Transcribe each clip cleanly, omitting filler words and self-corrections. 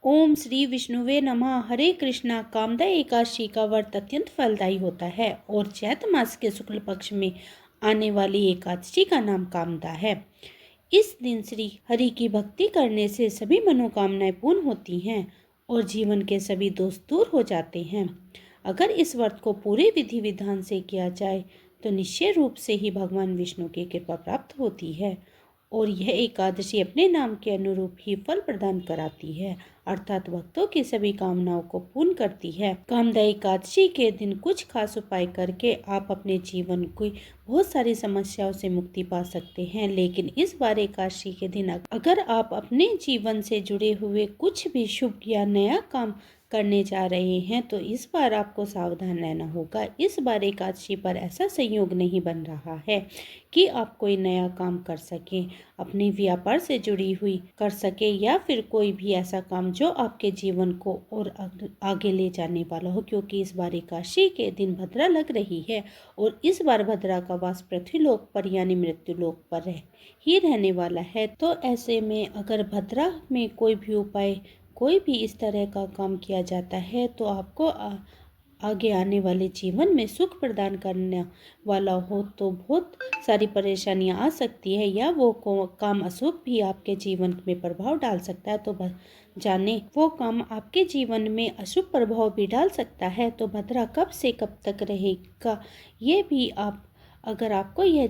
ओम श्री विष्णुवे नमः। हरे कृष्णा। कामदा एकादशी का व्रत अत्यंत फलदायी होता है और चैत मास के शुक्ल पक्ष में आने वाली एकादशी का नाम कामदा है। इस दिन श्री हरि की भक्ति करने से सभी मनोकामनाएं पूर्ण होती हैं और जीवन के सभी दोष दूर हो जाते हैं। अगर इस व्रत को पूरे विधि विधान से किया जाए तो निश्चय रूप से ही भगवान विष्णु की कृपा प्राप्त होती है और यह एकादशी अपने नाम के अनुरूप ही फल प्रदान कराती है, अर्थात भक्तों की सभी कामनाओं को पूर्ण करती है। कामदा एकादशी के दिन कुछ खास उपाय करके आप अपने जीवन की बहुत सारी समस्याओं से मुक्ति पा सकते हैं। लेकिन इस बार एकादशी के दिन अगर आप अपने जीवन से जुड़े हुए कुछ भी शुभ या नया काम करने जा रहे हैं तो इस बार आपको सावधान रहना होगा। इस बार एकादशी पर ऐसा संयोग नहीं बन रहा है कि आप कोई नया काम कर सकें, अपने व्यापार से जुड़ी हुई कर सके या फिर कोई भी ऐसा काम जो आपके जीवन को और आगे ले जाने वाला हो, क्योंकि इस बार एकादशी के दिन भद्रा लग रही है और इस बार भद्रा का वास पृथ्वीलोक पर यानी मृत्यु लोक पर ही रहने वाला है। तो ऐसे में अगर भद्रा में कोई भी उपाय, कोई भी इस तरह का काम किया जाता है तो आपको आगे आने वाले जीवन में सुख प्रदान करने वाला हो तो बहुत सारी परेशानियां आ सकती है या वो काम अशुभ भी आपके जीवन में प्रभाव डाल सकता है। तो जाने वो काम आपके जीवन में अशुभ प्रभाव भी डाल सकता है। तो भद्रा कब से कब तक रहेगा ये भी आप अगर आपको यह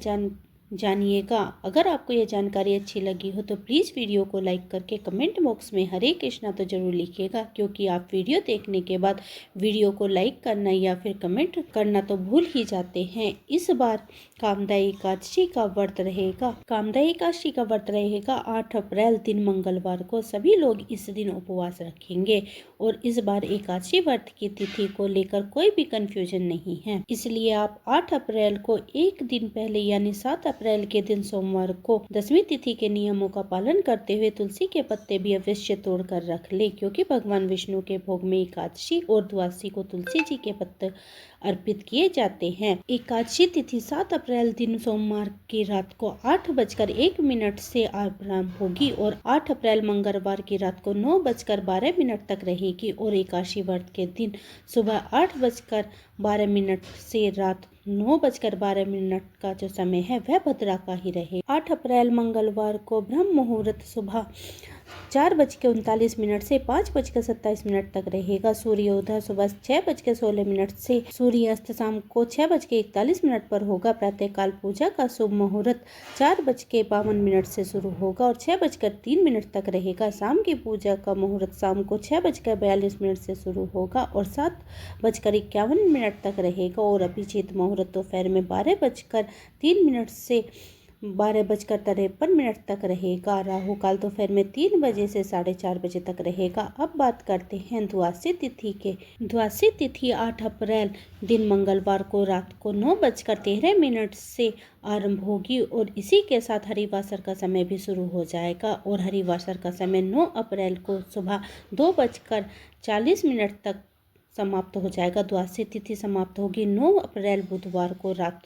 जानिएगा। अगर आपको यह जानकारी अच्छी लगी हो तो प्लीज़ वीडियो को लाइक करके कमेंट बॉक्स में हरे कृष्णा तो ज़रूर लिखिएगा, क्योंकि आप वीडियो देखने के बाद वीडियो को लाइक करना या फिर कमेंट करना तो भूल ही जाते हैं। इस बार कामदा एकादशी का व्रत रहेगा। कामदा एकादशी का व्रत रहेगा 8 अप्रैल दिन मंगलवार को। सभी लोग इस दिन उपवास रखेंगे और इस बार एकादशी व्रत की तिथि को लेकर कोई भी कंफ्यूजन नहीं है, इसलिए आप 8 अप्रैल को एक दिन पहले यानी 7 अप्रैल के दिन सोमवार को 10वीं तिथि के नियमों का पालन करते हुए तुलसी के पत्ते भी अवश्य तोड़ कर रख ले, क्योंकि भगवान विष्णु के भोग में एकादशी और द्वादशी को तुलसी जी के पत्ते अर्पित किए जाते हैं। एकादशी तिथि 7 अप्रैल दिन सोमवार की रात को 8:01 से आरंभ होगी और 8 अप्रैल मंगलवार की रात को 9:12 तक रहेगी और एकादशी व्रत के दिन सुबह 8:12 से रात 9:12 का जो समय है वह भद्रा का ही रहे। 8 अप्रैल मंगलवार को ब्रह्म मुहूर्त सुबह 4:39 से 5:27 तक रहेगा। सूर्योदय सुबह 6:16 से सूर्यास्त शाम को 6:41 पर होगा। प्रातःकाल पूजा का शुभ मुहूर्त 4:52 से शुरू होगा और 6:03 तक रहेगा। शाम की पूजा का मुहूर्त शाम को 6:42 से शुरू होगा और 7:51 तक रहेगा और अभिजीत मुहूर्त दोपहर में 12:03 से 12:53 तक रहेगा। राहु काल दोपहर में 3 बजे से 4:30 बजे तक रहेगा। अब बात करते हैं द्वादशी तिथि के। द्वादशी तिथि 8 अप्रैल दिन मंगलवार को रात को 9:13 से आरंभ होगी और इसी के साथ हरिवासर का समय भी शुरू हो जाएगा और हरिवासर का समय 9 अप्रैल को सुबह 2:40 तक समाप्त हो जाएगा। द्वादशी तिथि समाप्त होगी 9 अप्रैल बुधवार को रात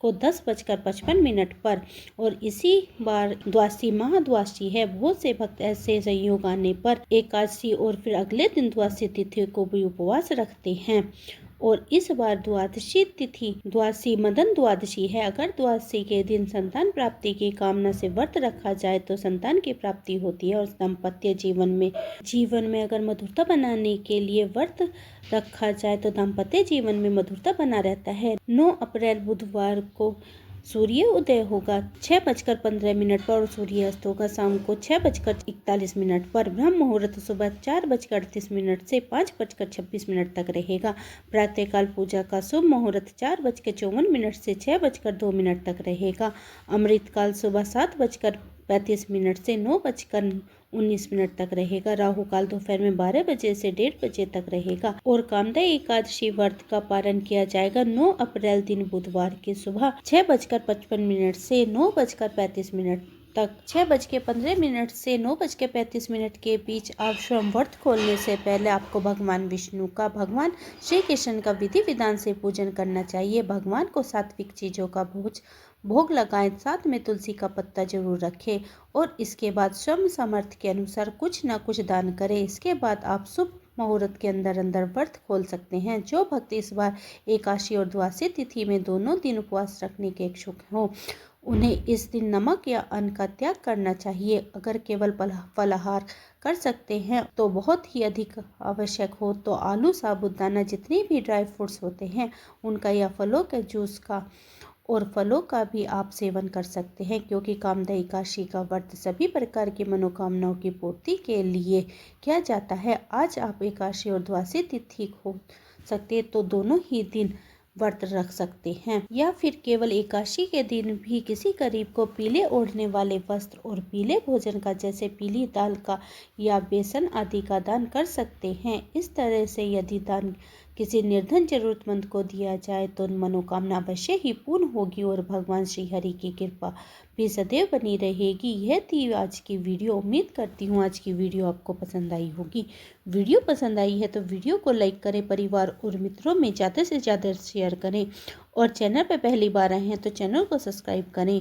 को 10:55 पर और इसी बार द्वादशी महाद्वादशी है। बहुत से भक्त ऐसे संयोग आने पर एकादशी और फिर अगले दिन द्वादशी तिथि को भी उपवास रखते हैं और इस बार द्वादशी तिथि द्वादशी मदन द्वादशी है। अगर द्वादशी के दिन संतान प्राप्ति की कामना से व्रत रखा जाए तो संतान की प्राप्ति होती है और दाम्पत्य जीवन में अगर मधुरता बनाने के लिए व्रत रखा जाए तो दाम्पत्य जीवन में मधुरता बना रहता है। 9 अप्रैल बुधवार को सूर्य उदय होगा 6:15 पर और सूर्यास्त होगा शाम को 6:41 पर। ब्रह्म मुहूर्त सुबह 4:38 से 5:26 तक रहेगा। प्रातःकाल पूजा का शुभ मुहूर्त 4:54 से 6:02 तक रहेगा। अमृतकाल सुबह 7:35 से 9:19 तक रहेगा। राहु काल दोपहर में 12 बजे से 1:30 बजे तक रहेगा और कामदा एकादशी व्रत का पालन किया जाएगा 9 अप्रैल दिन बुधवार की सुबह 6:55 से 9:35 तक 6:15 से 9:35 के बीच आप सोमव्रत खोलने से पहले आपको भगवान विष्णु का, भगवान श्री कृष्ण का विधि विधान से पूजन करना चाहिए। भगवान को सात्विक चीज़ों का भोग लगाएं, साथ में तुलसी का पत्ता जरूर रखें और इसके बाद स्वयं सामर्थ्य के अनुसार कुछ न कुछ दान करें। इसके बाद आप शुभ मुहूर्त के अंदर व्रत खोल सकते हैं। जो भक्त इस बार एकादशी और द्वादशी तिथि में दोनों दिन उपवास रखने के इच्छुक हो, उन्हें इस दिन नमक या अन्न का त्याग करना चाहिए। अगर केवल फलाहार कर सकते हैं तो बहुत ही अधिक आवश्यक हो तो आलू, साबूदाना, जितने भी ड्राई फ्रूट्स होते हैं उनका या फलों के जूस का और फलों का भी आप सेवन कर सकते हैं, क्योंकि कामदा एकादशी का व्रत सभी प्रकार की मनोकामनाओं की पूर्ति के लिए किया जाता है। आज आप एकादशी और द्वादशी तिथि हो सकते तो दोनों ही दिन व्रत रख सकते हैं, या फिर केवल एकादशी के दिन भी किसी गरीब को पीले ओढ़ने वाले वस्त्र और पीले भोजन का, जैसे पीली दाल का या बेसन आदि का दान कर सकते हैं। इस तरह से यदि दान किसी निर्धन जरूरतमंद को दिया जाए तो मनोकामना अवश्य ही पूर्ण होगी और भगवान श्री हरि की कृपा भी सदैव बनी रहेगी। यह थी आज की वीडियो। उम्मीद करती हूँ आज की वीडियो आपको पसंद आई होगी। वीडियो पसंद आई है तो वीडियो को लाइक करें, परिवार और मित्रों में ज़्यादा से ज़्यादा शेयर करें और चैनल पर पहली बार आए हैं तो चैनल को सब्सक्राइब करें।